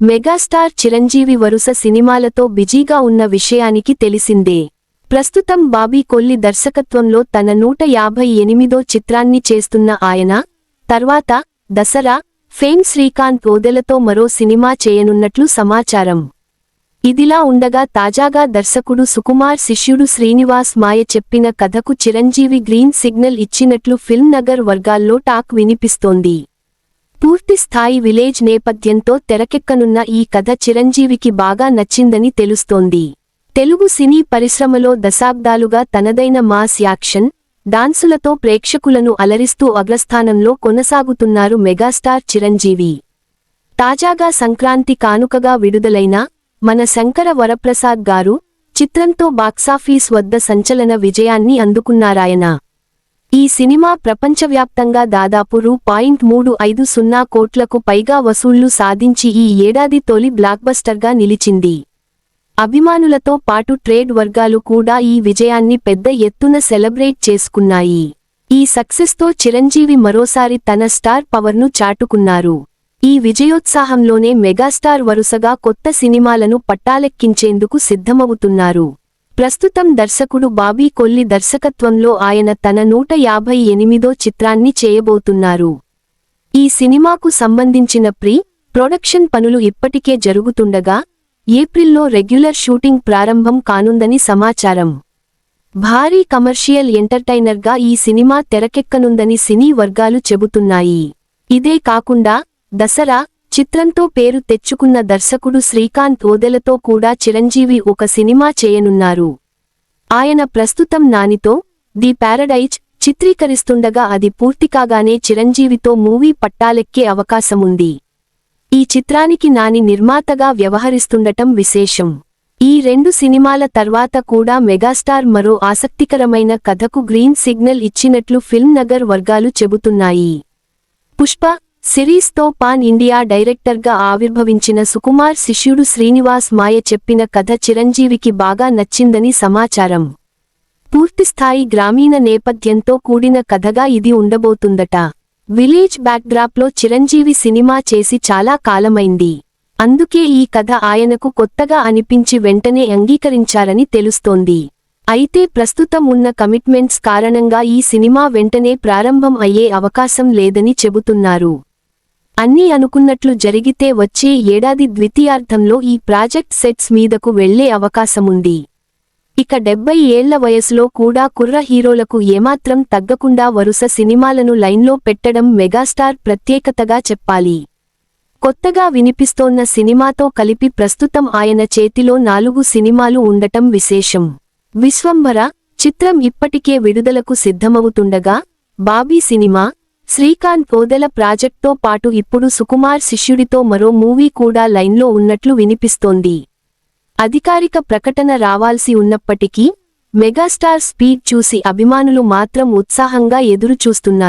Megastar Chiranjeevi వరుస సినిమాలతో బిజీగా ఉన్న విషయానికి తెలిసిందే. ప్రస్తుతం బాబీ కొల్లి దర్శకత్వంలో తన 158వ చిత్రాన్ని చేస్తున్న ఆయన, తర్వాత దసరా, ఫేమ్ శ్రీకాంత్ ఓదెలతో మరో సినిమా చేయనున్నట్లు సమాచారం. ఇదిలా ఉండగా తాజాగా దర్శకుడు సుకుమార్ శిష్యుడు శ్రీనివాస్ మాయ చెప్పిన కథకు చిరంజీవి గ్రీన్ సిగ్నల్ ఇచ్చినట్లు ఫిల్మ్ నగర్ వర్గాల్లో టాక్ వినిపిస్తోంది. పూర్తి స్థాయి విలేజ్ నేపథ్యంతో తెరకెక్కనున్న ఈ కథ చిరంజీవికి బాగా నచ్చిందని తెలుస్తోంది. తెలుగు సినీ పరిశ్రమలో దశాబ్దాలుగా తనదైన మాస్ యాక్షన్, డాన్సులతో ప్రేక్షకులను అలరిస్తూ అగ్రస్థానంలో కొనసాగుతున్నారు మెగాస్టార్ చిరంజీవి. తాజాగా సంక్రాంతి కానుకగా విడుదలైన మన శంకర వరప్రసాద్ గారు చిత్రంతో బాక్సాఫీస్ వద్ద సంచలన విజయాన్ని అందుకున్నారాయన. ఈ సినిమా ప్రపంచవ్యాప్తంగా దాదాపు రూ.350 కోట్లకు పైగా వసూళ్లు సాధించి ఈ ఏడాది తొలి బ్లాక్బస్టర్గా నిలిచింది. అభిమానులతో పాటు ట్రేడ్ వర్గాలు కూడా ఈ విజయాన్ని పెద్ద ఎత్తున సెలబ్రేట్ చేసుకున్నాయి. ఈ సక్సెస్తో చిరంజీవి మరోసారి తన స్టార్ పవర్ను చాటుకున్నారు. ఈ విజయోత్సాహంలోనే మెగాస్టార్ వరుసగా కొత్త సినిమాలను పట్టాలెక్కించేందుకు సిద్ధమవుతున్నారు. ప్రస్తుతం దర్శకుడు బాబీ కొల్లి దర్శకత్వంలో ఆయన తన 158వ చిత్రాన్ని చేయబోతున్నారు. ఈ సినిమాకు సంబంధించిన ప్రొడక్షన్ పనులు ఇప్పటికే జరుగుతుండగా, ఏప్రిల్లో రెగ్యులర్ షూటింగ్ ప్రారంభం కానుందని సమాచారం. భారీ కమర్షియల్ ఎంటర్టైనర్గా ఈ సినిమా తెరకెక్కనుందని సినీ వర్గాలు చెబుతున్నాయి. ఇదే కాకుండా దసరా చిత్రంతో పేరు తెచ్చుకున్న దర్శకుడు శ్రీకాంత్ ఓదెలతో కూడా చిరంజీవి ఒక సినిమా చేయనున్నారు. ఆయన ప్రస్తుతం నానితో ది ప్యారడైజ్ చిత్రీకరిస్తుండగా అది పూర్తికాగానే చిరంజీవితో మూవీ పట్టాలెక్కే అవకాశముంది. ఈ చిత్రానికి నాని నిర్మాతగా వ్యవహరిస్తుండటం విశేషం. ఈ 2 సినిమాల తర్వాత కూడా మెగాస్టార్ మరో ఆసక్తికరమైన కథకు గ్రీన్ సిగ్నల్ ఇచ్చినట్లు ఫిల్మ్ నగర్ వర్గాలు చెబుతున్నాయి. పుష్ప సిరీస్తో పాన్ ఇండియా డైరెక్టర్గా ఆవిర్భవించిన సుకుమార్ శిష్యుడు శ్రీనివాస్ మాయ చెప్పిన కథ చిరంజీవికి బాగా నచ్చిందని సమాచారం. పూర్తిస్థాయి గ్రామీణ నేపథ్యంతో కూడిన కథగా ఇది ఉండబోతుందట. విలేజ్ బ్యాక్డ్రాప్లో చిరంజీవి సినిమా చేసి చాలా కాలమైంది. అందుకే ఈ కథ ఆయనకు కొత్తగా అనిపించి వెంటనే అంగీకరించారని తెలుస్తోంది. అయితే ప్రస్తుతం ఉన్న కమిట్మెంట్స్ కారణంగా ఈ సినిమా వెంటనే ప్రారంభం అయ్యే అవకాశం లేదని చెబుతున్నారు. అన్నీ అనుకున్నట్లు జరిగితే వచ్చే ఏడాది ద్వితీయార్ధంలో ఈ ప్రాజెక్ట్ సెట్స్ మీదకు వెళ్లే అవకాశముంది. ఇక 70 ఏళ్ల వయసులో కూడా కుర్ర హీరోలకు ఏమాత్రం తగ్గకుండా వరుస సినిమాలను లైన్లో పెట్టడం మెగాస్టార్ ప్రత్యేకతగా చెప్పాలి. కొత్తగా వినిపిస్తోన్న సినిమాతో కలిపి ప్రస్తుతం ఆయన చేతిలో 4 సినిమాలు ఉండటం విశేషం. విశ్వంభర చిత్రం ఇప్పటికే విడుదలకు సిద్ధమవుతుండగా, బాబీ సినిమా, శ్రీకాంత్ ఓదెల ప్రాజెక్ట్తో పాటు ఇప్పుడు సుకుమార్ శిష్యుడితో మరో మూవీ కూడా లైన్లో ఉన్నట్లు వినిపిస్తోంది. అధికారిక ప్రకటన రావాల్సి ఉన్నప్పటికీ మెగాస్టార్ స్పీడ్ చూసి అభిమానులు మాత్రం ఉత్సాహంగా ఎదురుచూస్తున్నారు.